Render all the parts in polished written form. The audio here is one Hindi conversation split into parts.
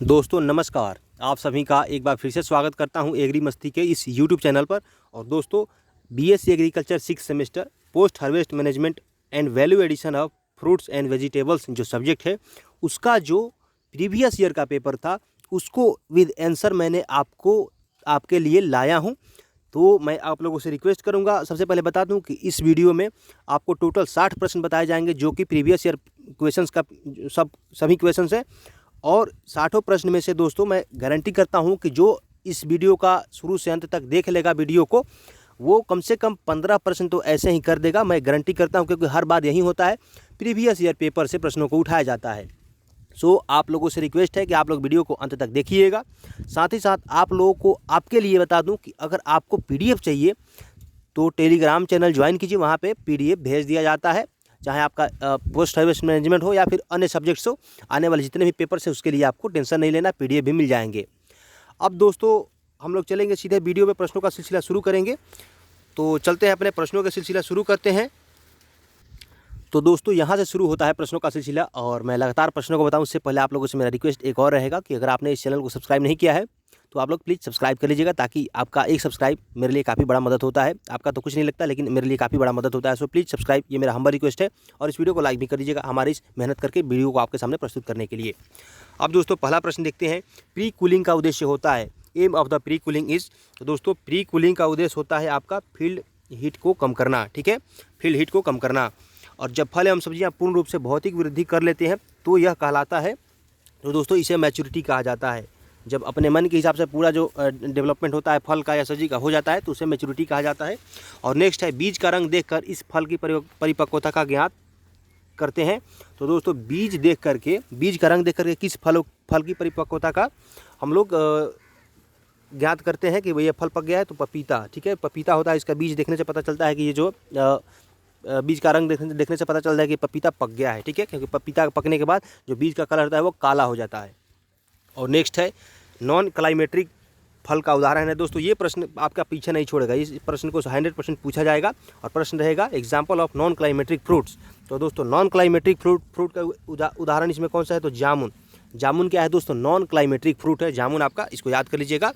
दोस्तों नमस्कार। आप सभी का एक बार फिर से स्वागत करता हूं एग्री मस्ती के इस यूट्यूब चैनल पर। और दोस्तों BSc agriculture 6 semester post harvest management and value addition of fruits and vegetables जो सब्जेक्ट है उसका जो प्रीवियस ईयर का पेपर था उसको विद आंसर मैंने आपके लिए लाया हूं। तो मैं आप लोगों से रिक्वेस्ट करूंगा, सबसे पहले बता दूं कि इस वीडियो में आपको टोटल 60 प्रश्न बताए जाएंगे जो कि प्रीवियस ईयर क्वेश्चंस का सभी क्वेश्चंस हैं। और 60 प्रश्न में से दोस्तों मैं गारंटी करता हूं कि जो इस वीडियो का शुरू से अंत तक देख लेगा वीडियो को, वो कम से कम 15 प्रश्न तो ऐसे ही कर देगा। मैं गारंटी करता हूं, क्योंकि हर बार यही होता है, प्रीवियस ईयर पेपर से प्रश्नों को उठाया जाता है। आप लोगों से रिक्वेस्ट है कि आप लोग वीडियो को अंत तक देखिएगा। साथ ही साथ आप लोगों को आपके लिए बता दूं कि अगर आपको पीडीएफ चाहिए तो टेलीग्राम चैनल ज्वाइन कीजिए, वहाँ पे पीडीएफ भेज दिया जाता है। चाहे आपका पोस्ट हार्वेस्ट मैनेजमेंट हो या फिर अन्य सब्जेक्ट्स हो, आने वाले जितने भी पेपर्स हैं उसके लिए आपको टेंशन नहीं लेना, पीडीएफ भी मिल जाएंगे। अब दोस्तों हम लोग चलेंगे सीधे वीडियो में, प्रश्नों का सिलसिला शुरू करेंगे। तो चलते हैं, अपने प्रश्नों का सिलसिला शुरू करते हैं। तो दोस्तों यहाँ से शुरू होता है प्रश्नों का सिलसिला, और मैं लगातार प्रश्नों को बताऊँ उससे पहले आप लोगों से मेरा रिक्वेस्ट एक और रहेगा कि अगर आपने इस चैनल को सब्सक्राइब नहीं किया है तो आप लोग प्लीज़ सब्सक्राइब कर लीजिएगा, ताकि आपका एक सब्सक्राइब मेरे लिए काफ़ी बड़ा मदद होता है। आपका तो कुछ नहीं लगता, लेकिन मेरे लिए काफ़ी बड़ा मदद होता है। सो प्लीज़ सब्सक्राइब, ये मेरा हम्बल रिक्वेस्ट है। और इस वीडियो को लाइक भी कर दीजिएगा हमारी इस मेहनत करके वीडियो को आपके सामने प्रस्तुत करने के लिए। अब दोस्तों पहला प्रश्न देखते हैं, प्री कूलिंग का उद्देश्य होता है, aim of the pre cooling is. तो दोस्तों प्री कूलिंग का उद्देश्य होता है आपका फील्ड हीट को कम करना, ठीक है, फील्ड हीट को कम करना। और जब फल एवं सब्जियां पूर्ण रूप से भौतिक वृद्धि कर लेते हैं तो यह कहलाता है, तो दोस्तों इसे मैच्योरिटी कहा जाता है। जब अपने मन के हिसाब से पूरा जो डेवलपमेंट होता है फल का या सब्जी का हो जाता है तो उसे मैच्योरिटी कहा जाता है। और नेक्स्ट है, बीज का रंग देखकर इस फल की परिपक्वता का ज्ञात करते हैं। तो दोस्तों बीज का रंग देख करके किस फल की परिपक्वता का हम लोग ज्ञात करते हैं कि ये फल पक गया है। तो पपीता, ठीक है, पपीता होता है, इसका बीज देखने से पता चलता है कि ये जो बीज का रंग देखने से पता चलता है कि पपीता पक गया है, ठीक है, क्योंकि पपीता पकने के बाद जो बीज का कलर होता है वो काला हो जाता है। और नेक्स्ट है, नॉन क्लाइमेट्रिक फल का उदाहरण है। दोस्तों ये प्रश्न आपका पीछे नहीं छोड़ेगा, इस प्रश्न को 100% पूछा जाएगा। और प्रश्न रहेगा example of non climacteric fruits. तो दोस्तों नॉन क्लाइमेट्रिक फ्रूट का उदाहरण इसमें कौन सा है, तो जामुन। जामुन क्या है दोस्तों, नॉन क्लाइमेट्रिक फ्रूट है जामुन आपका, इसको याद कर लीजिएगा।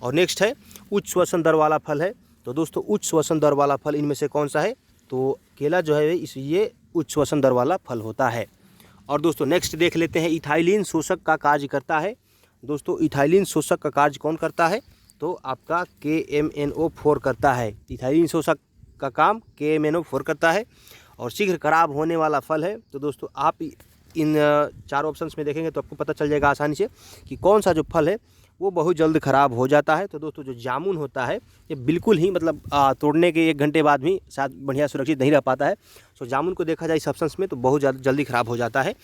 और नेक्स्ट है, उच्च श्वसन दर वाला फल है। तो दोस्तों उच्च श्वसन दर वाला फल इनमें से कौन सा है, तो केला जो है ये उच्च श्वसन दर वाला फल होता है। और दोस्तों नेक्स्ट देख लेते हैं, इथाइलिन शोषक का कार्य करता है। दोस्तों इथाइलिन शोषक का कार्य कौन करता है, तो आपका KMNO4 करता है। इथाइलिन शोषक का काम KMNO4 करता है। और शीघ्र खराब होने वाला फल है। तो दोस्तों आप इन 4 ऑप्शंस में देखेंगे तो आपको पता चल जाएगा आसानी से कि कौन सा जो फल है वो बहुत जल्द ख़राब हो जाता है। तो दोस्तों जो जामुन होता है ये बिल्कुल ही मतलब तोड़ने के 1 घंटे बाद भी शायद बढ़िया सुरक्षित नहीं रह पाता है। सो जामुन को देखा जाए इस ऑप्शंस में तो बहुत ज़्यादा जल्दी ख़राब हो जाता है।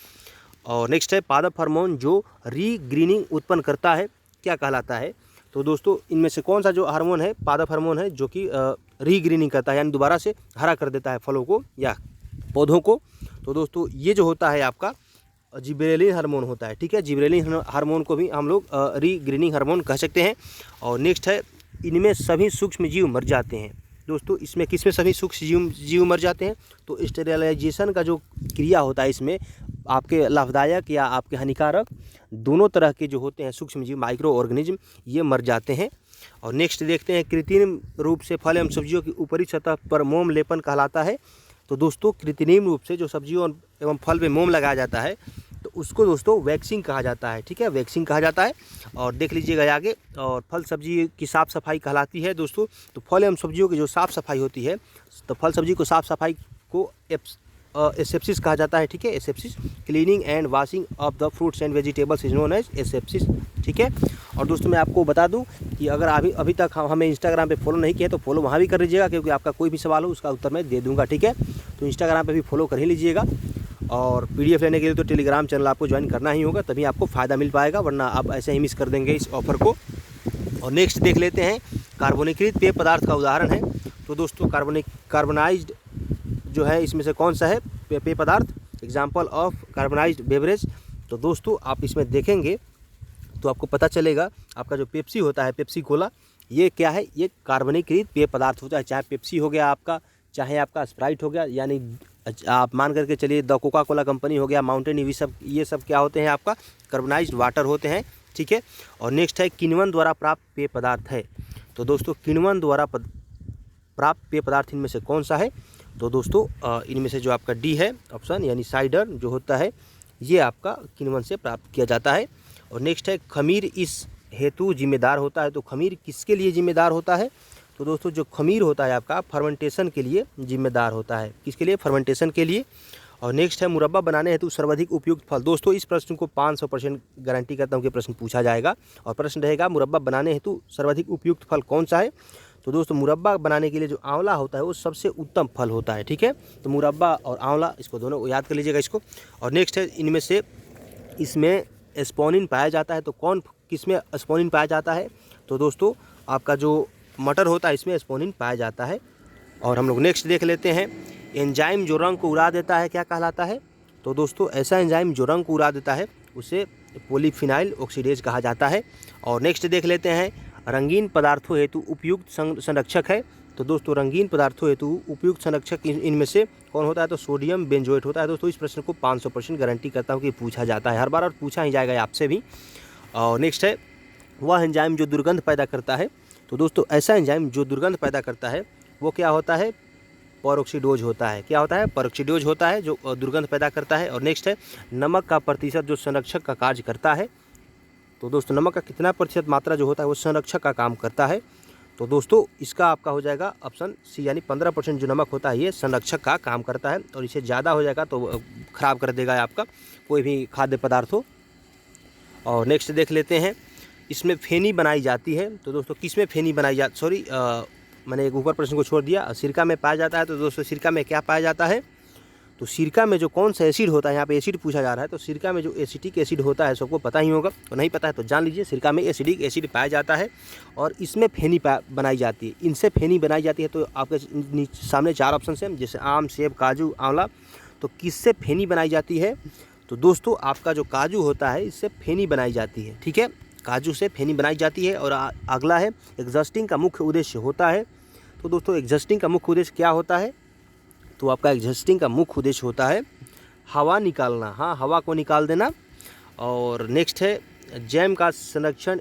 और नेक्स्ट है, पादप हार्मोन जो रीग्रीनिंग उत्पन्न करता है क्या कहलाता है। तो दोस्तों इनमें से कौन सा जो हार्मोन है, पादप हार्मोन है, जो कि रीग्रीनिंग करता है, यानी दोबारा से हरा कर देता है फलों को या पौधों को। तो दोस्तों ये जो होता है आपका जिबरेलिन हार्मोन होता है, ठीक है, जिबरेलिन हार्मोन को भी हम लोग रीग्रीनिंग हार्मोन कह सकते हैं। और नेक्स्ट है, इनमें सभी सूक्ष्म जीव मर जाते हैं। दोस्तों इसमें किसमें सभी सूक्ष्म जीव मर जाते हैं, तो स्टेरिलाइजेशन का जो क्रिया होता है इसमें आपके लाभदायक या आपके हानिकारक दोनों तरह के जो होते हैं सूक्ष्म जीव, माइक्रो ऑर्गेनिज्म, ये मर जाते हैं। और नेक्स्ट देखते हैं, कृत्रिम रूप से फल एवं सब्जियों की ऊपरी सतह पर मोम लेपन कहलाता है। तो दोस्तों कृत्रिम रूप से जो सब्जियों एवं फल पे मोम लगाया जाता है तो उसको दोस्तों वैक्सिंग कहा जाता है, ठीक है, वैक्सिंग कहा जाता है। और देख लीजिएगा आगे, और फल सब्जी की साफ़ सफाई कहलाती है दोस्तों। तो फल एवं सब्जियों की जो साफ़ सफाई होती है, तो फल सब्जी को साफ़ सफाई को एसेप्सिस कहा जाता है, ठीक है, asepsis, cleaning and washing of the fruits and vegetables is known as asepsis, ठीक है। और दोस्तों मैं आपको बता दूं कि अगर अभी तक हमें इंस्टाग्राम पे फॉलो नहीं किया तो फॉलो वहाँ भी कर लीजिएगा, क्योंकि आपका कोई भी सवाल हो उसका उत्तर मैं दे दूंगा, ठीक है। तो इंस्टाग्राम पे भी फॉलो कर ही लीजिएगा। और पीडीएफ लेने के लिए तो टेलीग्राम चैनल आपको ज्वाइन करना ही होगा, तभी आपको फ़ायदा मिल पाएगा, वरना आप ऐसे ही मिस कर देंगे इस ऑफ़र को। और नेक्स्ट देख लेते हैं, कार्बोनिकृत पेय पदार्थ का उदाहरण है। तो दोस्तों कार्बोनाइज्ड जो है इसमें से कौन सा है पेय पदार्थ, एग्जाम्पल ऑफ कार्बोनाइज्ड बेवरेज। तो दोस्तों आप इसमें देखेंगे तो आपको पता चलेगा, आपका जो पेप्सी होता है, पेप्सी कोला, ये क्या है, ये कार्बोनिकृत पेय पदार्थ होता है। चाहे पेप्सी हो गया आपका, चाहे आपका स्प्राइट हो गया, यानी आप मान करके चलिए द कोका कोला कंपनी हो गया, माउंटेन ड्यू, ये सब क्या होते हैं आपका कार्बोनाइज्ड वाटर होते हैं, ठीक है। और नेक्स्ट है किण्वन द्वारा प्राप्त पेय पदार्थ है। तो दोस्तों किण्वन द्वारा प्राप्त पेय पदार्थ इनमें से कौन सा है? तो दोस्तों इनमें से जो आपका डी है ऑप्शन, यानी साइडर जो होता है ये आपका किण्वन से प्राप्त किया जाता है। और नेक्स्ट है खमीर इस हेतु जिम्मेदार होता है। तो खमीर किसके लिए जिम्मेदार होता है? तो दोस्तों जो खमीर होता है आपका फर्मेंटेशन के लिए जिम्मेदार होता है। किसके लिए? फर्मेंटेशन के लिए। और नेक्स्ट है मुरब्बा बनाने हेतु सर्वाधिक उपयुक्त फल। दोस्तों इस प्रश्न को 500% गारंटी करता हूँ कि प्रश्न पूछा जाएगा। और प्रश्न रहेगा मुरब्बा बनाने हेतु सर्वाधिक उपयुक्त फल कौन सा है? तो दोस्तों मुरब्बा बनाने के लिए जो आंवला होता है वो सबसे उत्तम फल होता है, ठीक है। तो मुरब्बा और आंवला इसको दोनों याद कर लीजिएगा इसको। और नेक्स्ट है इनमें से इसमें एस्पोनिन पाया जाता है। तो कौन किसमें एस्पोनिन पाया जाता है? तो दोस्तों आपका जो मटर होता है इसमें एस्पोनिन पाया जाता है। और हम लोग नेक्स्ट देख लेते हैं एंजाइम जो रंग को उड़ा देता है क्या कहलाता है? तो दोस्तों ऐसा एंजाइम जो रंग को उड़ा देता है उसे पॉलीफिनाइल ऑक्सीडेज कहा जाता है। और नेक्स्ट देख लेते हैं रंगीन पदार्थों हेतु उपयुक्त संरक्षक है। तो दोस्तों रंगीन पदार्थों हेतु उपयुक्त संरक्षक इनमें से कौन होता है? तो सोडियम बेंजोएट होता है। दोस्तों इस प्रश्न को 500% गारंटी करता हूँ कि पूछा जाता है हर बार, और पूछा ही जाएगा आपसे भी। और नेक्स्ट है वह एंजाइम जो दुर्गंध पैदा करता है। तो दोस्तों ऐसा एंजाइम जो दुर्गंध पैदा करता है वो क्या होता है? पेरोक्सीडोज होता है। क्या होता है? पेरोक्सीडोज होता है जो दुर्गंध पैदा करता है। और नेक्स्ट है नमक का प्रतिशत जो संरक्षक का कार्य करता है। तो दोस्तों नमक का कितना प्रतिशत मात्रा जो होता है वो संरक्षक का काम करता है। तो दोस्तों इसका आपका हो जाएगा ऑप्शन सी, यानी 15% जो नमक होता है ये संरक्षक का काम करता है। और इसे ज़्यादा हो जाएगा तो ख़राब कर देगा आपका कोई भी खाद्य पदार्थ हो। और नेक्स्ट देख लेते हैं इसमें फेनी बनाई जाती है। तो दोस्तों किस में फेनी बनाई जाती, मैंने एक ऊपर प्रश्न को छोड़ दिया, सिरका में पाया जाता है। तो दोस्तों सिरका में क्या पाया जाता है? तो सिरका में जो कौन सा एसिड होता है, यहाँ पे एसिड पूछा जा रहा है। तो सिरका में जो एसिटिक एसिड होता है सबको पता ही होगा, तो नहीं पता है तो जान लीजिए सिरका में एसिडिक एसिड पाया जाता है और इसमें फेनी बनाई जाती है। इनसे फेनी बनाई जाती है। तो आपके सामने 4 ऑप्शन है जैसे आम, सेब, काजू, आंवला। तो किससे फेनी बनाई जाती है? तो दोस्तों आपका जो काजू होता है इससे फेनी बनाई जाती है, ठीक है, काजू से फेनी बनाई जाती है। और अगला है एग्जॉस्टिंग का मुख्य उद्देश्य होता है। तो दोस्तों एग्जॉस्टिंग का मुख्य उद्देश्य क्या होता है? तो आपका एग्जॉस्टिंग का मुख्य उद्देश्य होता है हवा निकालना, हाँ हवा को निकाल देना। और नेक्स्ट है जैम का संरक्षण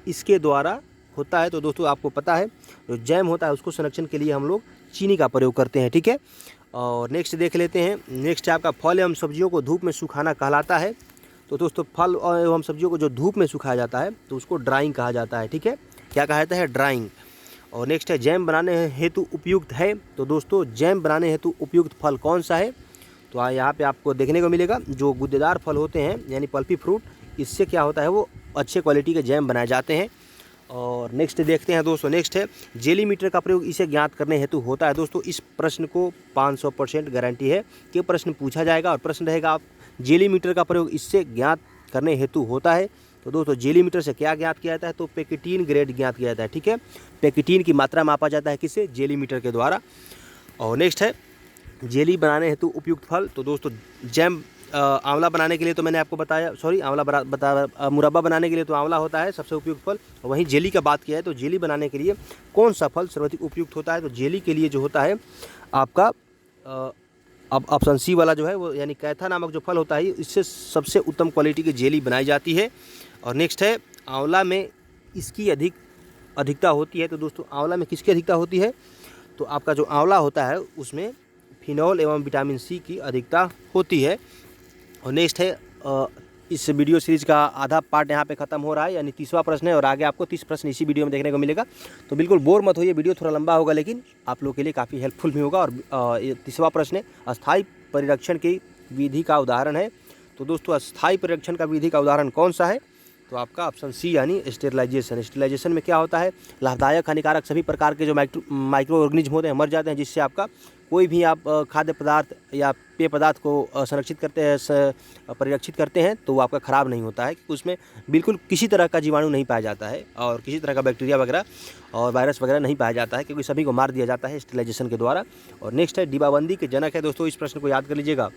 इसके द्वारा होता है। तो दोस्तों आपको पता है जो जैम होता है उसको संरक्षण के लिए हम लोग चीनी का प्रयोग करते हैं, ठीक है। और नेक्स्ट देख लेते हैं, नेक्स्ट है आपका फल एवं सब्जियों को धूप में सुखाना कहलाता है। तो दोस्तों फल एवं सब्जियों को जो धूप में सुखाया जाता है तो उसको ड्राइंग कहा जाता है, ठीक है। क्या कहा जाता है? ड्राइंग। और नेक्स्ट है जैम बनाने हेतु उपयुक्त है। तो दोस्तों जैम बनाने हेतु उपयुक्त फल कौन सा है? तो यहाँ पे आपको देखने को मिलेगा जो गुद्देदार फल होते हैं यानी पल्पी फ्रूट, इससे क्या होता है वो अच्छे क्वालिटी के जैम बनाए जाते हैं। और नेक्स्ट देखते हैं दोस्तों, नेक्स्ट है जेली मीटर का प्रयोग इसे ज्ञात करने हेतु होता है। दोस्तों इस प्रश्न को 500% गारंटी है कि प्रश्न पूछा जाएगा। और प्रश्न रहेगा आप जेली मीटर का प्रयोग इससे ज्ञात करने हेतु होता है। तो दोस्तों जेली मीटर से क्या ज्ञात किया जाता है? तो पेक्टिन ग्रेड ज्ञात किया जाता है, ठीक है। पेक्टिन की मात्रा मापा जाता है किससे? जेली मीटर के द्वारा। और नेक्स्ट है जेली बनाने हेतु उपयुक्त फल। तो दोस्तों जैम आंवला बनाने के लिए तो मैंने आपको बताया, सॉरी आंवला मुरब्बा बनाने के लिए तो आंवला होता है सबसे उपयुक्त फल। और वहीं जेली का बात किया है तो जेली बनाने के लिए कौन सा फल सर्वाधिक उपयुक्त होता है? तो जेली के लिए जो होता है आपका अब ऑप्शन सी वाला जो है वो यानी कैथा नामक जो फल होता है इससे सबसे उत्तम क्वालिटी की जेली बनाई जाती है। और नेक्स्ट है आंवला में इसकी अधिकता होती है। तो दोस्तों आंवला में किसकी अधिकता होती है? तो आपका जो आंवला होता है उसमें फिनॉल एवं विटामिन सी की अधिकता होती है। और नेक्स्ट है इस वीडियो सीरीज़ का आधा पार्ट यहाँ पे ख़त्म हो रहा है, यानी 30वां प्रश्न है और आगे आपको 30 प्रश्न इसी वीडियो में देखने को मिलेगा। तो बिल्कुल बोर मत होइए, वीडियो थोड़ा लंबा होगा लेकिन आप लोगों के लिए काफ़ी हेल्पफुल भी होगा। और ये 30वां प्रश्न है अस्थायी परिरक्षण की विधि का उदाहरण है। तो दोस्तों अस्थायी परिरक्षण का विधि का उदाहरण कौन सा है? तो आपका ऑप्शन सी यानी स्टेरिलाइजेशन। स्टेरिलाइजेशन में क्या होता है? लाभदायक हानिकारक सभी प्रकार के जो माइक्रो ऑर्गेनिज्म होते हैं मर जाते हैं, जिससे आपका कोई भी आप खाद्य पदार्थ या पेय पदार्थ को संरक्षित करते हैं, परिरक्षित करते हैं तो वो आपका ख़राब नहीं होता है, क्योंकि उसमें बिल्कुल किसी तरह का जीवाणु नहीं पाया जाता है और किसी तरह का बैक्टीरिया वगैरह और वायरस वगैरह नहीं पाया जाता है, क्योंकि सभी को मार दिया जाता है स्टेरिलाइजेशन के द्वारा। और नेक्स्ट है डिब्बाबंदी के जनक है। दोस्तों इस प्रश्न को याद कर लीजिएगा,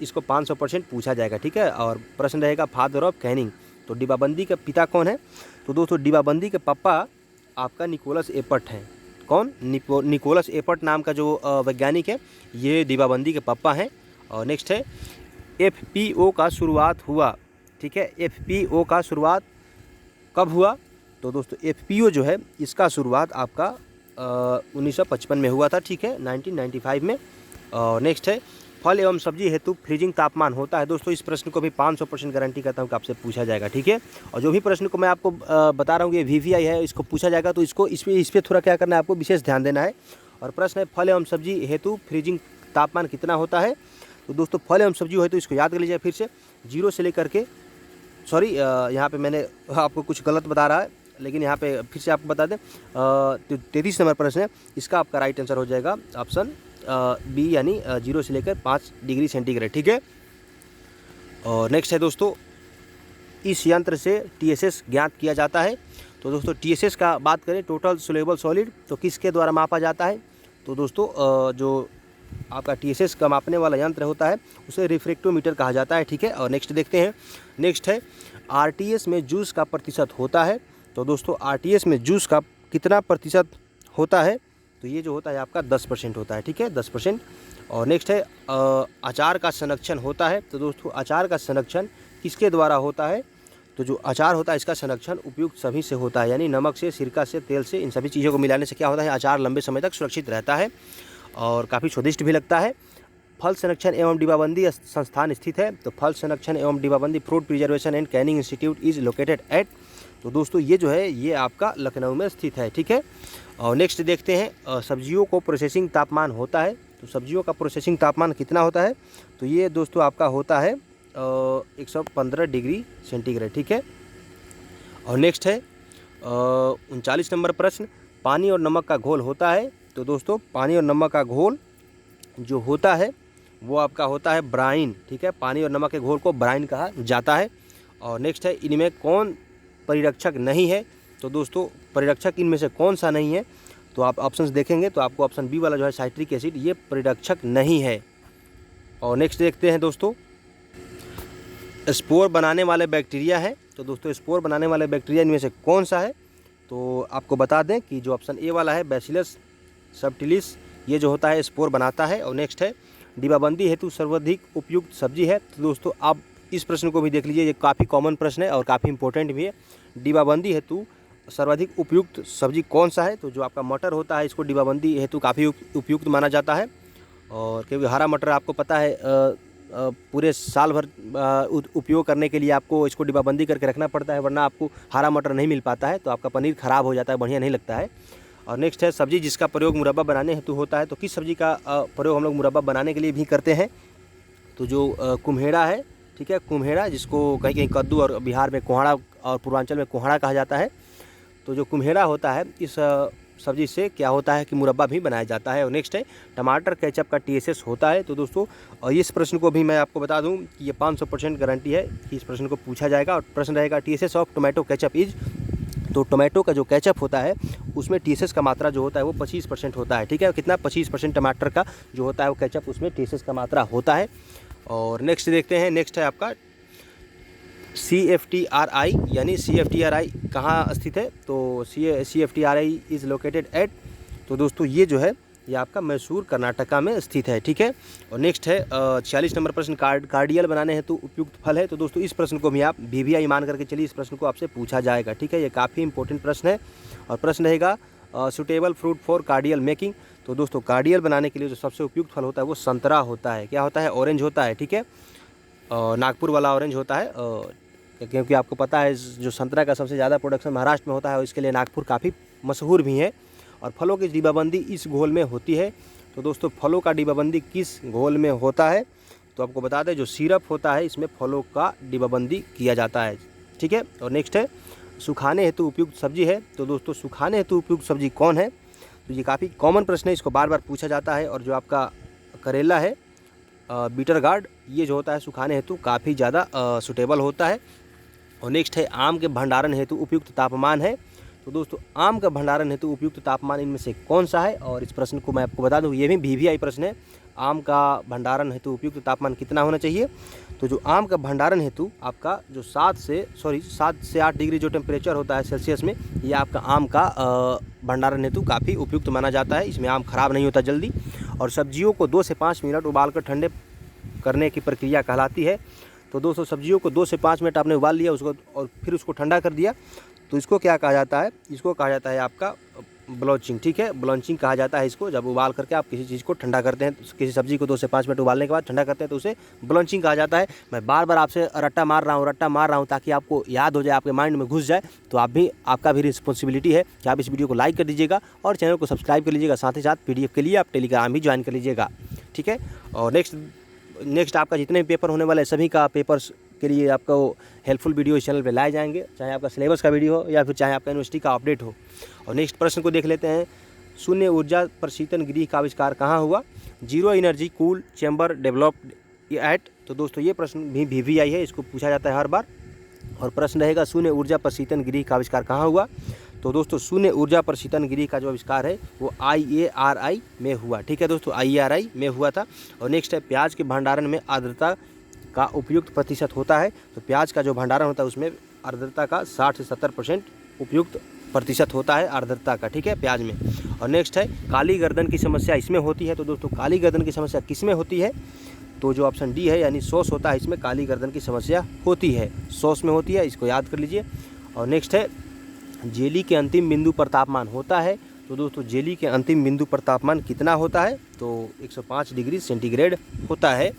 इसको 500% पूछा जाएगा, ठीक है। और प्रश्न रहेगा फादर ऑफ कैनिंग। तो डिब्बाबंदी के पिता कौन है? तो दोस्तों डिब्बाबंदी के पापा आपका निकोलस एपर्ट हैं। कौन, निकोलस एपर्ट नाम का जो वैज्ञानिक है, ये डिबाबंदी के पापा हैं। और नेक्स्ट है FPO का शुरुआत हुआ, ठीक है, FPO का शुरुआत कब हुआ? तो दोस्तों FPO जो है इसका शुरुआत आपका 1955 में हुआ था, ठीक है, 1995 में। और नेक्स्ट है फल एवं सब्जी हेतु फ्रीजिंग तापमान होता है। दोस्तों इस प्रश्न को भी 500% गारंटी करता हूँ कि आपसे पूछा जाएगा, ठीक है। और जो भी प्रश्न को मैं आपको बता रहा हूँ ये VVI है, इसको पूछा जाएगा, तो इसको इस पर थोड़ा क्या करना है, आपको विशेष ध्यान देना है। और प्रश्न है फल एवं सब्जी हेतु फ्रीजिंग तापमान कितना होता है? तो दोस्तों फल एवं सब्जी हेतु इसको याद कर लीजिए फिर से, 0 से लेकर के, सॉरी यहाँ पे मैंने आपको कुछ गलत बता रहा है, लेकिन यहाँ पे फिर से आपको बता दें, 33 नंबर प्रश्न है, इसका आपका राइट आंसर हो जाएगा ऑप्शन B, यानी 0 से लेकर 5 डिग्री सेंटीग्रेड, ठीक है। और नेक्स्ट है दोस्तों, इस यंत्र से TSS ज्ञात किया जाता है। तो दोस्तों TSS का बात करें, टोटल सोल्यूबल सॉलिड, तो किसके द्वारा मापा जाता है? तो दोस्तों जो आपका TSS का मापने वाला यंत्र होता है उसे रिफ्रैक्टोमीटर कहा जाता है, ठीक है। और नेक्स्ट देखते हैं, नेक्स्ट है RTS में जूस का प्रतिशत होता है। तो दोस्तों RTS में जूस का कितना प्रतिशत होता है? तो ये जो होता है आपका 10% होता है, ठीक है, 10%। और नेक्स्ट है अचार का संरक्षण होता है। तो दोस्तों अचार का संरक्षण किसके द्वारा होता है? तो जो अचार होता है इसका संरक्षण उपयुक्त सभी से होता है, यानी नमक से, सिरका से, तेल से, इन सभी चीज़ों को मिलाने से क्या होता है, अचार लंबे समय तक सुरक्षित रहता है और काफ़ी स्वादिष्ट भी लगता है। फल संरक्षण एवं डिब्बाबंदी संस्थान स्थित है। तो फल संरक्षण एवं डिब्बाबंदी fruit preservation and canning institute is located at, तो दोस्तों ये जो है ये आपका लखनऊ में स्थित है, ठीक है। और नेक्स्ट देखते हैं, सब्जियों को प्रोसेसिंग तापमान होता है। तो सब्जियों का प्रोसेसिंग तापमान कितना होता है? तो ये दोस्तों आपका होता है 115 डिग्री सेंटीग्रेड, ठीक है। और नेक्स्ट है 39 नंबर प्रश्न, पानी और नमक का घोल होता है। तो दोस्तों पानी और नमक का घोल जो होता है वो आपका होता है ब्राइन, ठीक है, पानी और नमक के घोल को ब्राइन कहा जाता है। और नेक्स्ट है इनमें कौन परिरक्षक नहीं है? तो दोस्तों परिरक्षक इनमें से कौन सा नहीं है? तो आप ऑप्शंस देखेंगे तो आपको ऑप्शन B वाला जो है साइट्रिक एसिड, ये परिरक्षक नहीं है। और नेक्स्ट देखते हैं दोस्तों, स्पोर बनाने वाले बैक्टीरिया है। तो दोस्तों स्पोर बनाने वाले बैक्टीरिया इनमें से कौन सा है? तो आपको बता दें कि जो ऑप्शन A वाला है बैसिलस सबटिलिस, ये जो होता है स्पोर बनाता है। और नेक्स्ट है डिब्बाबंदी हेतु सर्वाधिक उपयुक्त सब्जी है। तो दोस्तों आप इस प्रश्न को भी देख लीजिए, ये काफ़ी कॉमन प्रश्न है और काफ़ी इंपॉर्टेंट भी है। डिब्बाबंदी हेतु सर्वाधिक उपयुक्त सब्जी कौन सा है? तो जो आपका मटर होता है इसको डिब्बाबंदी हेतु काफ़ी उपयुक्त माना जाता है। और क्योंकि हरा मटर आपको पता है पूरे साल भर उपयोग करने के लिए आपको इसको डिब्बाबंदी करके रखना पड़ता है, वरना आपको हरा मटर नहीं मिल पाता है, तो आपका पनीर ख़राब हो जाता है, बढ़िया नहीं लगता है। और नेक्स्ट है सब्जी जिसका प्रयोग मुरब्बा बनाने हेतु होता है। तो किस सब्जी का प्रयोग हम लोग मुरब्बा बनाने के लिए भी करते हैं? तो जो कुम्हेड़ा है, ठीक है, कुम्हेड़ा, जिसको कहीं कहीं कद्दू और बिहार में कोहड़ा और पूर्वांचल में कोहड़ा कहा जाता है। तो जो कुम्हेड़ा होता है इस सब्जी से क्या होता है कि मुरब्बा भी बनाया जाता है। और नेक्स्ट है टमाटर केचप का TSS होता है। तो दोस्तों और इस प्रश्न को भी मैं आपको बता दूं कि ये 500% गारंटी है कि इस प्रश्न को पूछा जाएगा। और प्रश्न रहेगा TSS of tomato ketchup is, तो टोमेटो का जो केचप होता है उसमें TSS का मात्रा जो होता है वो 25% होता है, ठीक है। कितना? 25% टमाटर का जो होता है वो केचप, उसमें TSS का मात्रा होता है। और नेक्स्ट देखते हैं, नेक्स्ट है आपका CFTRI, यानी CFTRI कहाँ स्थित है? तो CFTRI इज़ लोकेटेड एट, तो दोस्तों ये जो है ये आपका मैसूर कर्नाटका में स्थित है, ठीक है। और नेक्स्ट है 46 नंबर प्रश्न, कार्डियल बनाने हेतु उपयुक्त फल है। तो दोस्तों इस प्रश्न को भी आप VVI मान करके चलिए, इस प्रश्न को आपसे पूछा जाएगा, ठीक है। ये काफ़ी इंपॉर्टेंट प्रश्न है। और प्रश्न रहेगा सुटेबल फ्रूट फॉर कार्डियल मेकिंग। तो दोस्तों कार्डियल बनाने के लिए जो सबसे उपयुक्त फल होता है वो संतरा होता है। क्या होता है? ऑरेंज होता है, ठीक है, नागपुर वाला ऑरेंज होता है। क्योंकि आपको पता है जो संतरा का सबसे ज़्यादा प्रोडक्शन महाराष्ट्र में होता है और इसके लिए नागपुर काफ़ी मशहूर भी है। और फलों की डिब्बाबंदी इस घोल में होती है। तो दोस्तों फलों का डिब्बाबंदी किस घोल में होता है? तो आपको बता दें जो सिरप होता है इसमें फलों का डिब्बाबंदी किया जाता है, ठीक है। और नेक्स्ट है सुखाने हेतु उपयुक्त सब्जी है। तो दोस्तों सुखाने हेतु उपयुक्त सब्जी कौन है? तो ये काफ़ी कॉमन प्रश्न है, इसको बार बार पूछा जाता है। और जो आपका करेला है बीटर गार्ड, ये जो होता है सुखाने हेतु काफ़ी ज़्यादा सुटेबल होता है। और नेक्स्ट है आम के भंडारण हेतु उपयुक्त तापमान है। तो दोस्तों आम का भंडारण हेतु उपयुक्त तापमान इनमें से कौन सा है? और इस प्रश्न को मैं आपको बता दूं ये भी VVI प्रश्न है। आम का भंडारण हेतु उपयुक्त तापमान कितना होना चाहिए? तो जो आम का भंडारण हेतु आपका जो 7 से 8 डिग्री जो टेम्परेचर होता है सेल्सियस में, ये आपका आम का भंडारण हेतु काफ़ी उपयुक्त माना जाता है। इसमें आम खराब नहीं होता जल्दी। और सब्जियों को 2 से 5 मिनट उबालकर ठंडे करने की प्रक्रिया कहलाती है। तो दोस्तों सब्जियों को 2 से 5 मिनट आपने उबाल लिया उसको और फिर उसको ठंडा कर दिया, तो इसको क्या कहा जाता है, इसको कहा जाता है आपका ब्लॉचिंग। ठीक है, ब्लॉचिंग कहा जाता है इसको। जब उबाल करके आप किसी चीज़ को ठंडा करते हैं, किसी सब्जी को 2 से 5 मिनट उबालने के बाद ठंडा करते हैं, तो उसे ब्लॉचिंग कहा जाता है। मैं बार बार आपसे रट्टा मार रहा हूँ ताकि आपको याद हो जाए, आपके माइंड में घुस जाए। तो आपका भी रिस्पॉन्सिबिलिटी है कि आप इस वीडियो को लाइक कर दीजिएगा और चैनल को सब्सक्राइब कर लीजिएगा। साथ ही साथ PDF के लिए आप टेलीग्राम भी ज्वाइन कर लीजिएगा। ठीक है, और नेक्स्ट आपका जितने भी पेपर होने वाले हैं सभी का पेपर्स के लिए आपको हेल्पफुल वीडियो इस चैनल पे लाए जाएंगे, चाहे आपका सिलेबस का वीडियो हो या फिर चाहे आपका यूनिवर्सिटी का अपडेट हो। और नेक्स्ट प्रश्न को देख लेते हैं। शून्य ऊर्जा प्रशीतन गृह का आविष्कार कहाँ हुआ? Zero energy cool chamber developed eight. तो दोस्तों ये प्रश्न भी VVI है, इसको पूछा जाता है हर बार। और प्रश्न रहेगा शून्य ऊर्जा प्रशीतन गृह का आविष्कार कहाँ हुआ? तो दोस्तों शून्य ऊर्जा प्रशीतन गृह का जो आविष्कार है वो IARI में हुआ। ठीक है दोस्तों, IARI में हुआ था। और नेक्स्ट है प्याज के भंडारण में आर्द्रता का उपयुक्त प्रतिशत होता है। तो प्याज का जो भंडारण होता है उसमें आर्द्रता का 60 से 70% उपयुक्त प्रतिशत होता है आर्द्रता का। ठीक है, प्याज में। और नेक्स्ट है काली गर्दन की समस्या इसमें होती है। तो दोस्तों काली गर्दन की समस्या किस में होती है? तो जो ऑप्शन डी है यानी सॉस होता है, इसमें काली गर्दन की समस्या होती है, सॉस में होती है, इसको याद कर लीजिए। और नेक्स्ट है जेली के अंतिम बिंदु पर तापमान होता है। तो दोस्तों जेली के अंतिम बिंदु पर तापमान कितना होता है? तो 105 डिग्री सेंटीग्रेड होता है।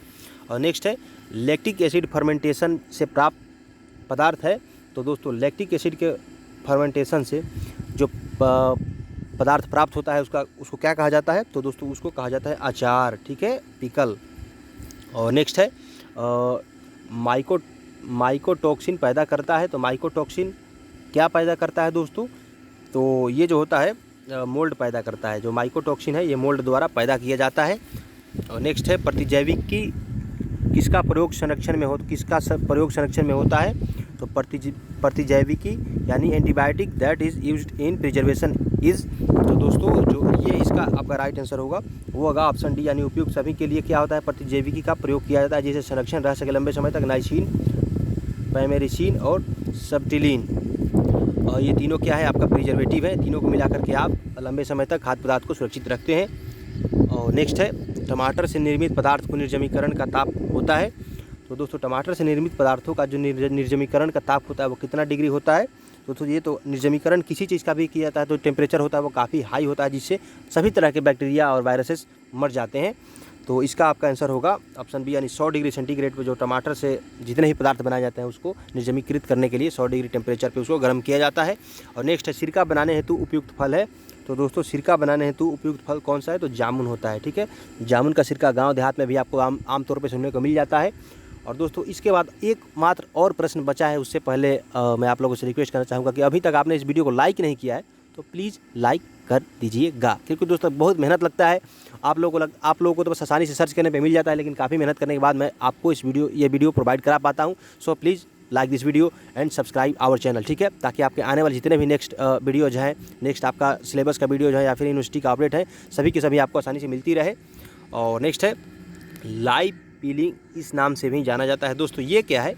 और नेक्स्ट है लैक्टिक एसिड फर्मेंटेशन से प्राप्त पदार्थ है। तो दोस्तों लैक्टिक एसिड के फर्मेंटेशन से जो पदार्थ प्राप्त होता है उसको क्या कहा जाता है? तो दोस्तों उसको कहा जाता है अचार। ठीक है, पिकल। और नेक्स्ट है माइकोटॉक्सिन पैदा करता है। तो माइकोटॉक्सिन क्या पैदा करता है दोस्तों? तो ये जो होता है मोल्ड पैदा करता है। जो माइकोटॉक्सिन है ये मोल्ड द्वारा पैदा किया जाता है। और नेक्स्ट है प्रतिजैविकी किसका प्रयोग संरक्षण में होता है? तो प्रतिजैविकी यानी antibiotic that is used in preservation is. तो दोस्तों जो ये इसका आपका राइट आंसर होगा वो होगा ऑप्शन डी यानी उपयुक्त सभी के लिए क्या होता है? प्रतिजैविकी का प्रयोग किया जाता है जिससे संरक्षण रह सके लंबे समय तक। नाइसिन, पैमेरिसिन और सब्टिलीन। और ये तीनों क्या है? आपका प्रिजर्वेटिव है। तीनों को मिलाकर के आप लंबे समय तक खाद्य पदार्थ को सुरक्षित रखते हैं। और नेक्स्ट है टमाटर से निर्मित पदार्थ को निर्जमीकरण का ताप होता है। तो दोस्तों टमाटर से निर्मित पदार्थों का जो निर्जमीकरण का ताप होता है वो कितना डिग्री होता है? दोस्तों ये तो निर्जमीकरण किसी चीज़ का भी किया जाता है तो टेम्परेचर होता है वो काफ़ी हाई होता है जिससे सभी तरह के बैक्टीरिया और वायरसेस मर जाते हैं। तो इसका आपका आंसर होगा ऑप्शन बी यानी 100 डिग्री सेंटीग्रेड पे जो टमाटर से जितने ही पदार्थ बनाए जाते हैं उसको निर्जमीकृत करने के लिए 100 डिग्री टेम्परेचर पे उसको गर्म किया जाता है। और नेक्स्ट है सिरका बनाने हेतु उपयुक्त फल है। तो दोस्तों सिरका बनाने हेतु उपयुक्त फल कौन सा है? तो जामुन होता है। ठीक है, जामुन का सिरका गाँव देहात में भी आपको आमतौर पर सुनने को मिल जाता है। और दोस्तों इसके बाद एक मात्र और प्रश्न बचा है, उससे पहले मैं आप लोगों से रिक्वेस्ट करना चाहूँगा कि अभी तक आपने इस वीडियो को लाइक नहीं किया है तो प्लीज़ लाइक कर दीजिएगा, क्योंकि दोस्तों बहुत मेहनत लगता है। आप लोगों को तो बस आसानी से सर्च करने पे मिल जाता है, लेकिन काफ़ी मेहनत करने के बाद मैं आपको ये वीडियो प्रोवाइड करा पाता हूँ। So please like this video and subscribe our channel. ठीक है, ताकि आपके आने वाले जितने भी नेक्स्ट वीडियोज हैं, नेक्स्ट आपका सिलेबस का वीडियो है या फिर यूनिवर्सिटी का अपडेट है, सभी की सभी आपको आसानी से मिलती रहे। और नेक्स्ट है लाइव पीलिंग, इस नाम से भी जाना जाता है। दोस्तों ये क्या है?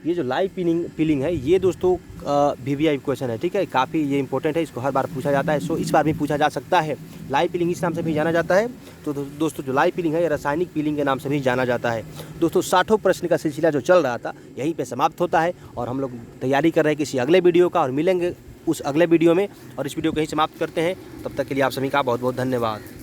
ये जो लाइव पीलिंग है ये दोस्तों VVI क्वेश्चन है। ठीक है, काफ़ी ये इंपॉर्टेंट है, इसको हर बार पूछा जाता है। सो इस बार भी पूछा जा सकता है। लाइव पीलिंग इस नाम से भी जाना जाता है। तो दोस्तों जो लाइव पीलिंग है ये रासायनिक पीलिंग के नाम से भी जाना जाता है। दोस्तों 60 प्रश्न का सिलसिला जो चल रहा था यहीं पे समाप्त होता है और हम लोग तैयारी कर रहे हैं किसी अगले वीडियो का और मिलेंगे उस अगले वीडियो में। और इस वीडियो को यहीं समाप्त करते हैं। तब तक के लिए आप सभी का बहुत बहुत धन्यवाद।